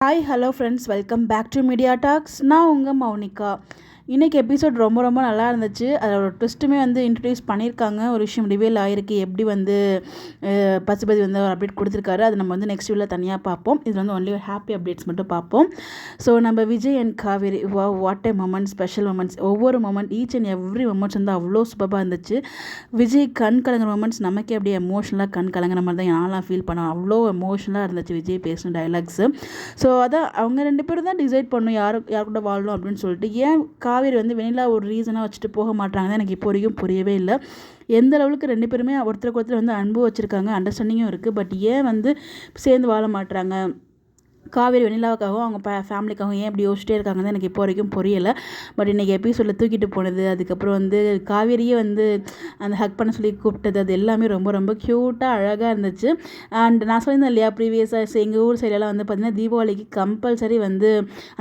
Hi hello friends, welcome back to media talks. நான் உங்கள் மௌனிகா. இன்றைக்கி எபிசோட் ரொம்ப ரொம்ப நல்லா இருந்துச்சு. அதோட ட்விஸ்ட்டுமே இன்ட்ரடியூஸ் பண்ணியிருக்காங்க. ஒரு விஷயம் ரிவீல் ஆகிருக்கு. எப்படி பசுபதி ஒரு அப்டேட் கொடுத்துருக்காரு. அது நம்ம நெக்ஸ்ட் வீடியோவில் தனியாக பார்ப்போம். இதில் ஒன்லி ஒரு ஹாப்பி அப்டேட்ஸ் மட்டும் பார்ப்போம். ஸோ நம்ம Vijay and Kaveri what a moment, special moments. ஒவ்வொரு moment, each and every moments அவ்வளோ சூப்பராக இருந்துச்சு. விஜய் கண் கலங்குற மொமெண்ட்ஸ் நமக்கே அப்படியே எமோஷனலாக கண் கலங்குற மாதிரி தான் நான்லாம் ஃபீல் பண்ணேன். அவ்வளோ எமோஷனலாக இருந்துச்சு விஜய் பேசின டைலாக்ஸு. ஸோ அதான் அவங்க ரெண்டு பேரும் தான் டிசைட் பண்ணணும் யார் கூட வாழணும் அப்படின்னு சொல்லிட்டு. ஏன் காவேரி வெண்ணிலா ஒரு ரீசனாக வச்சுட்டு போக மாட்டாங்க எனக்கு இப்போ வரைக்கும் புரியவே இல்லை. எந்த லெவலுக்கு ரெண்டு பேருமே ஒருத்தருக்கு ஒருத்தர் அன்பு வச்சுருக்காங்க, அண்டர்ஸ்டாண்டிங்கும் இருக்குது. பட் ஏன் சேர்ந்து வாழ மாட்டுறாங்க, காவேரி வெண்ணிலாவுக்காகவும் அவங்க ஃபேமிலிக்காகவும் ஏன் இப்படி யோசிச்சிட்டே இருக்காங்கன்னு எனக்கு இப்போ வரைக்கும் புரியலை. பட் இன்றைக்கி எபிசோடில் தூக்கிட்டு போனது, அதுக்கப்புறம் காவேரியே அந்த ஹக் பண்ண சொல்லி கூப்பிட்டது, அது எல்லாமே ரொம்ப ரொம்ப க்யூட்டாக அழகாக இருந்துச்சு. அண்ட் நான் சொல்லியிருந்தேன் இல்லையா ப்ரீவியஸாக எங்கள் ஊர் சைடெல்லாம் பார்த்திங்கன்னா தீபாவளிக்கு கம்பல்சரி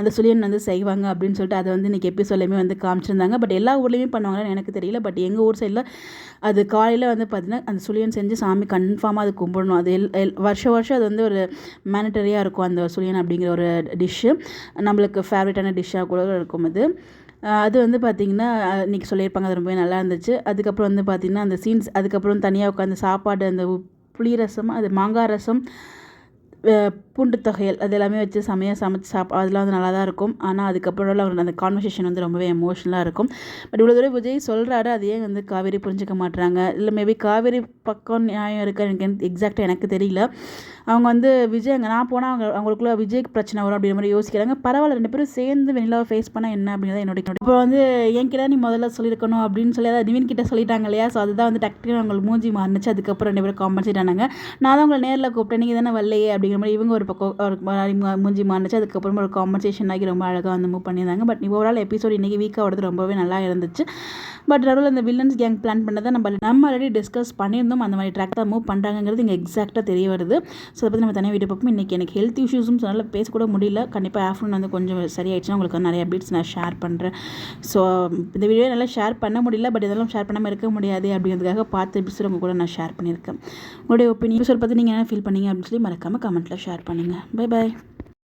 அந்த சுழியன் செய்வாங்க அப்படின்னு சொல்லிட்டு அதை இன்றைக்கி எபிசோட்லையுமே காமிச்சிருந்தாங்க. பட் எல்லா ஊர்லேயுமே பண்ணுவாங்கன்னு எனக்கு தெரியல. பட் எங்கள் ஊர் சைடில் அது காலையில் பார்த்திங்கன்னா அந்த சுழியன் செஞ்சு சாமி கன்ஃபார்மாக அது கும்பிடணும். அது வருஷம் அது ஒரு மேனிட்டரியாக இருக்கும். அந்த சுழியன் அப்படிங்கிற ஒரு டிஷ்ஷு நம்மளுக்கு ஃபேவரட்டான டிஷ்ஷாக கூட இருக்கும். அது பார்த்திங்கன்னா இன்றைக்கி சொல்லியிருப்பாங்க. அது ரொம்பவே நல்லா இருந்துச்சு. அதுக்கப்புறம் பார்த்திங்கன்னா அந்த சீன்ஸ், அதுக்கப்புறம் தனியாக உட்காந்து சாப்பாடு, அந்த புளி ரசம், அது மாங்காய் ரசம், பூண்டு தொகையல், அது எல்லாமே வச்சு சமைச்சு அதெல்லாம் நல்லா தான் இருக்கும். ஆனால் அதுக்கப்புறம் அந்த கான்வர்சேஷன் ரொம்பவே எமோஷனலாக இருக்கும். பட் இவ்வளோ தூரம் விஜய் சொல்கிறாரு, அது ஏன் காவேரி புரிஞ்சிக்க மாட்டுறாங்க, இல்லை மேபி காவேரி பக்கம் நியாயம் இருக்கா எனக்கு எக்ஸாக்டாக எனக்கு தெரியல. அவங்க விஜய் அங்கே நான் போனால் அவங்களுக்குள்ள விஜய்க்கு பிரச்சனை வரும் அப்படிங்கிற மாதிரி யோசிக்கிறாங்க. பரவாயில்ல, ரெண்டு பேரும் சேர்ந்து வெண்ணிலாவை ஃபேஸ் பண்ணால் என்ன அப்படிங்கிறத என்னோட இப்போ என் கிட்ட நீ முதல்ல சொல்லியிருக்கணும் அப்படின்னு சொல்லி அதாவது நிவின் கிட்ட சொல்லிட்டாங்க இல்லையா. ஸோ அதுதான் டக்குனு அவங்களுக்கு மூஞ்சி மாறிச்சு. அதுக்கப்புறம் ரெண்டு பேரும் காம்பன்சேட் ஆனாங்க. நான் தான் உங்களை நேரில் கூப்பிட்டேன், நீங்கள் தானே வரலையே அப்படிங்கிற மாதிரி இவங்க ஒரு பக்கம் ஒரு மூஞ்சி மாறிச்சு. அதுக்கப்புறமா ஒரு காம்பன்சேஷன் ஆகி ரொம்ப அழகாக மூவ் பண்ணியிருந்தாங்க. பட் ஓவரால் எபிசோட் இன்றைக்கி வீக்காக வரது ரொம்பவே நல்லா இருந்துச்சு. பட் நடுவில் அந்த வில்லன்ஸ் கேங் பிளான் பண்ணதை நம்ம ஆல்ரெடி டிஸ்கஸ் பண்ணியிருந்தோம். அந்த மாதிரி ட்ராக் தான் மூவ் பண்ணுறாங்கிறது இங்கே எக்ஸாக்டாக தெரிய வருது. ஸோ அதை பற்றி நம்ம தனியாக வீடியோ பார்ப்போம். இன்றைக்கி எனக்கு ஹெல்த் இஷ்யூஸும் சொன்னால பேசக்கூட முடியல. கண்டிப்பாக ஆஃப்டர்நூன் கொஞ்சம் சரியாயிடுச்சுன்னா உங்களுக்கு நிறைய அப்டேட்ஸ் நான் ஷேர் பண்ணுறேன். ஸோ இந்த வீடியோ நல்லா ஷேர் பண்ண முடியல. பட் இதெல்லாம் ஷேர் பண்ணாமல் இருக்க முடியாது அப்படிங்கிறதுக்காக பார்த்து எபிசோட் உங்கள் கூட நான் ஷேர் பண்ணியிருக்கேன். உங்களுடைய ஒப்பீனியன் எபிசோட் பார்த்து நீங்கள் என்ன ஃபீல் பண்ணீங்க அப்படின்னு சொல்லி மறக்காமல் கமெண்ட்டில் ஷேர் பண்ணுங்கள். Bye bye.